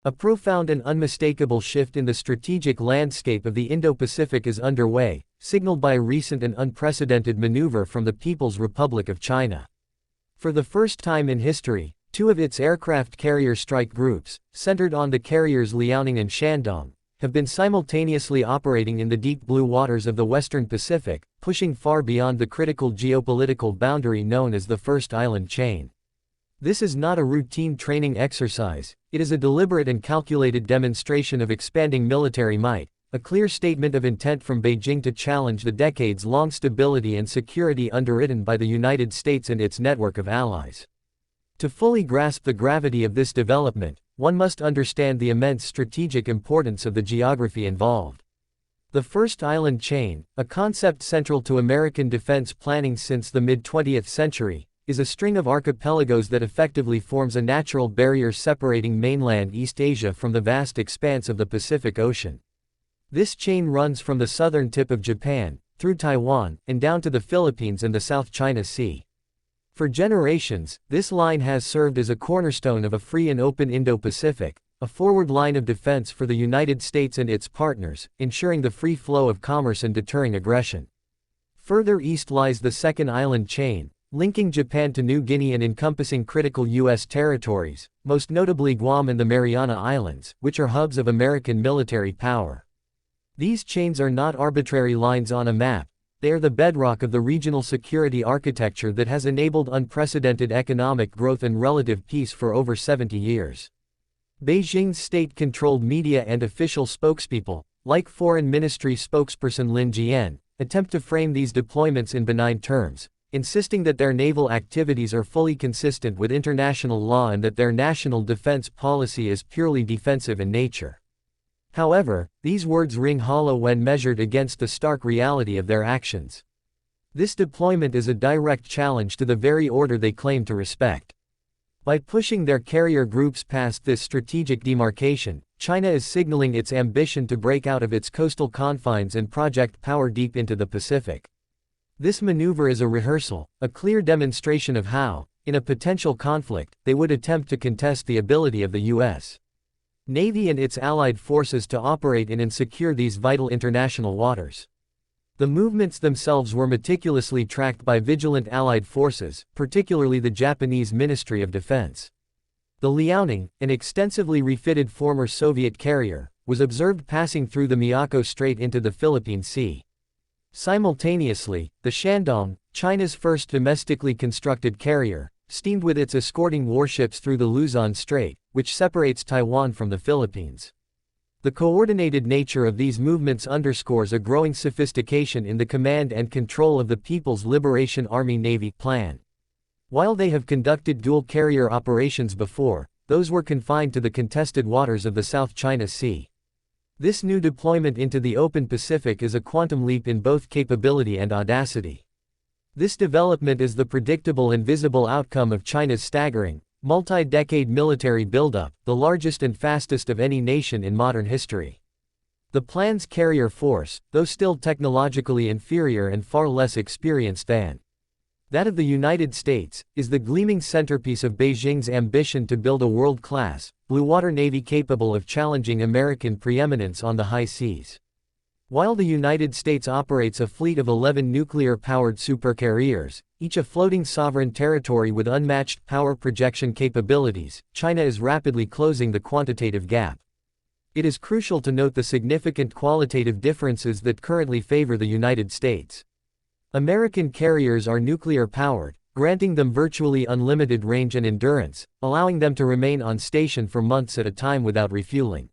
A profound and unmistakable shift in the strategic landscape of the Indo-Pacific is underway, signaled by a recent and unprecedented maneuver from the People's Republic of China. For the first time in history, two of its aircraft carrier strike groups, centered on the carriers Liaoning and Shandong, have been simultaneously operating in the deep blue waters of the Western Pacific, pushing far beyond the critical geopolitical boundary known as the First Island Chain. This is not a routine training exercise, it is a deliberate and calculated demonstration of expanding military might, a clear statement of intent from Beijing to challenge the decades-long stability and security underwritten by the United States and its network of allies. To fully grasp the gravity of this development, one must understand the immense strategic importance of the geography involved. The First Island Chain, a concept central to American defense planning since the mid-20th century, is a string of archipelagos that effectively forms a natural barrier separating mainland East Asia from the vast expanse of the Pacific Ocean. This chain runs from the southern tip of Japan, through Taiwan, and down to the Philippines and the South China Sea. For generations, this line has served as a cornerstone of a free and open Indo-Pacific, a forward line of defense for the United States and its partners, ensuring the free flow of commerce and deterring aggression. Further east lies the Second Island Chain, linking Japan to New Guinea and encompassing critical U.S. territories, most notably Guam and the Mariana Islands, which are hubs of American military power. These chains are not arbitrary lines on a map, they are the bedrock of the regional security architecture that has enabled unprecedented economic growth and relative peace for over 70 years. Beijing's state-controlled media and official spokespeople, like Foreign Ministry spokesperson Lin Jian, attempt to frame these deployments in benign terms, insisting that their naval activities are fully consistent with international law and that their national defense policy is purely defensive in nature. However, these words ring hollow when measured against the stark reality of their actions. This deployment is a direct challenge to the very order they claim to respect. By pushing their carrier groups past this strategic demarcation, China is signaling its ambition to break out of its coastal confines and project power deep into the Pacific. This maneuver is a rehearsal, a clear demonstration of how, in a potential conflict, they would attempt to contest the ability of the U.S. Navy and its allied forces to operate in and secure these vital international waters. The movements themselves were meticulously tracked by vigilant allied forces, particularly the Japanese Ministry of Defense. The Liaoning, an extensively refitted former Soviet carrier, was observed passing through the Miyako Strait into the Philippine Sea. Simultaneously, the Shandong, China's first domestically constructed carrier, steamed with its escorting warships through the Luzon Strait, which separates Taiwan from the Philippines. The coordinated nature of these movements underscores a growing sophistication in the command and control of the People's Liberation Army Navy plan. While they have conducted dual carrier operations before, those were confined to the contested waters of the South China Sea. This new deployment into the open Pacific is a quantum leap in both capability and audacity. This development is the predictable and visible outcome of China's staggering, multi-decade military buildup, the largest and fastest of any nation in modern history. The plan's carrier force, though still technologically inferior and far less experienced than that of the United States, is the gleaming centerpiece of Beijing's ambition to build a world-class, blue-water navy capable of challenging American preeminence on the high seas. While the United States operates a fleet of 11 nuclear-powered supercarriers, each a floating sovereign territory with unmatched power projection capabilities, China is rapidly closing the quantitative gap. It is crucial to note the significant qualitative differences that currently favor the United States. American carriers are nuclear-powered, granting them virtually unlimited range and endurance, allowing them to remain on station for months at a time without refueling.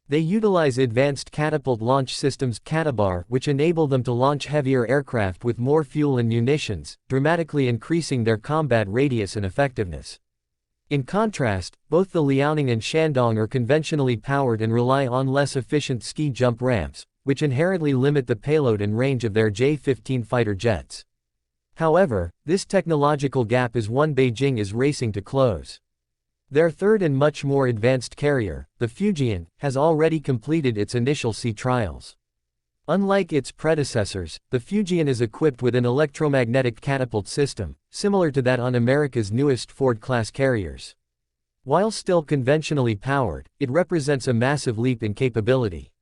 They utilize advanced catapult launch systems (catabar), which enable them to launch heavier aircraft with more fuel and munitions, dramatically increasing their combat radius and effectiveness. In contrast, both the Liaoning and Shandong are conventionally powered and rely on less efficient ski jump ramps, which inherently limit the payload and range of their J-15 fighter jets. However, this technological gap is one Beijing is racing to close. Their third and much more advanced carrier, the Fujian, has already completed its initial sea trials. Unlike its predecessors, the Fujian is equipped with an electromagnetic catapult system, similar to that on America's newest Ford-class carriers. While still conventionally powered, it represents a massive leap in capability.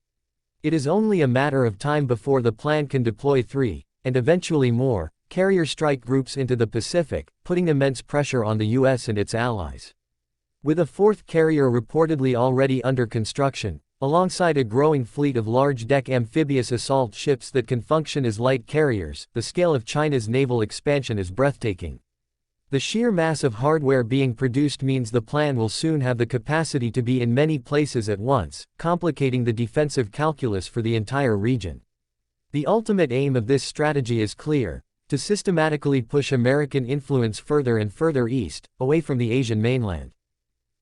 It is only a matter of time before the plan can deploy 3, and eventually more, carrier strike groups into the Pacific, putting immense pressure on the US and its allies. With a 4th carrier reportedly already under construction, alongside a growing fleet of large-deck amphibious assault ships that can function as light carriers, the scale of China's naval expansion is breathtaking. The sheer mass of hardware being produced means the plan will soon have the capacity to be in many places at once, complicating the defensive calculus for the entire region. The ultimate aim of this strategy is clear: to systematically push American influence further and further east, away from the Asian mainland.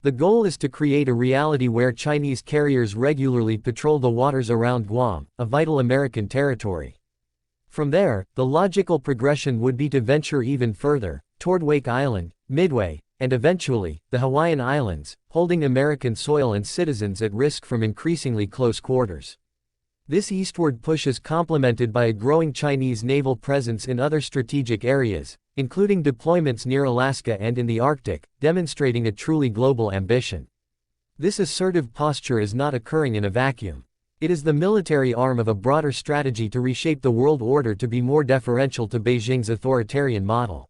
The goal is to create a reality where Chinese carriers regularly patrol the waters around Guam, a vital American territory. From there, the logical progression would be to venture even further, toward Wake Island, Midway, and eventually, the Hawaiian Islands, holding American soil and citizens at risk from increasingly close quarters. This eastward push is complemented by a growing Chinese naval presence in other strategic areas, including deployments near Alaska and in the Arctic, demonstrating a truly global ambition. This assertive posture is not occurring in a vacuum. It is the military arm of a broader strategy to reshape the world order to be more deferential to Beijing's authoritarian model.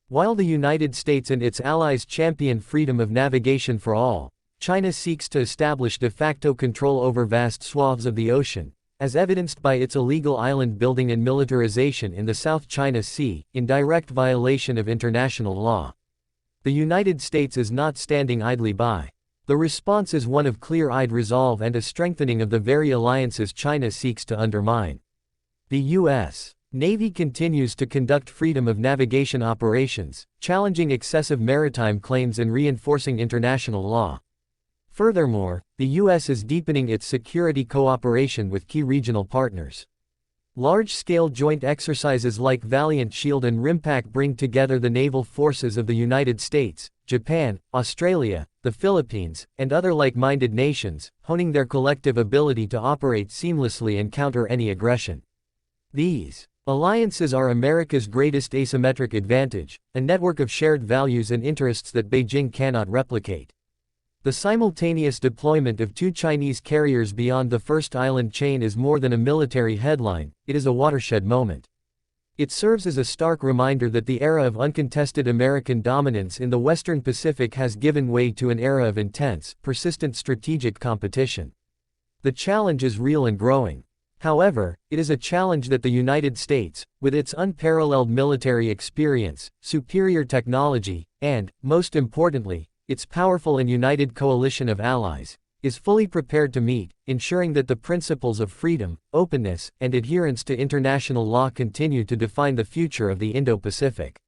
While the United States and its allies champion freedom of navigation for all, China seeks to establish de facto control over vast swaths of the ocean, as evidenced by its illegal island building and militarization in the South China Sea, in direct violation of international law. The United States is not standing idly by. The response is one of clear-eyed resolve and a strengthening of the very alliances China seeks to undermine. The U.S. Navy continues to conduct freedom of navigation operations, challenging excessive maritime claims and reinforcing international law. Furthermore, the U.S. is deepening its security cooperation with key regional partners. Large-scale joint exercises like Valiant Shield and RIMPAC bring together the naval forces of the United States, Japan, Australia, the Philippines, and other like-minded nations, honing their collective ability to operate seamlessly and counter any aggression. These alliances are America's greatest asymmetric advantage, a network of shared values and interests that Beijing cannot replicate. The simultaneous deployment of 2 Chinese carriers beyond the first island chain is more than a military headline, it is a watershed moment. It serves as a stark reminder that the era of uncontested American dominance in the Western Pacific has given way to an era of intense, persistent strategic competition. The challenge is real and growing. However, it is a challenge that the United States, with its unparalleled military experience, superior technology, and, most importantly, its powerful and united coalition of allies, is fully prepared to meet, ensuring that the principles of freedom, openness, and adherence to international law continue to define the future of the Indo-Pacific.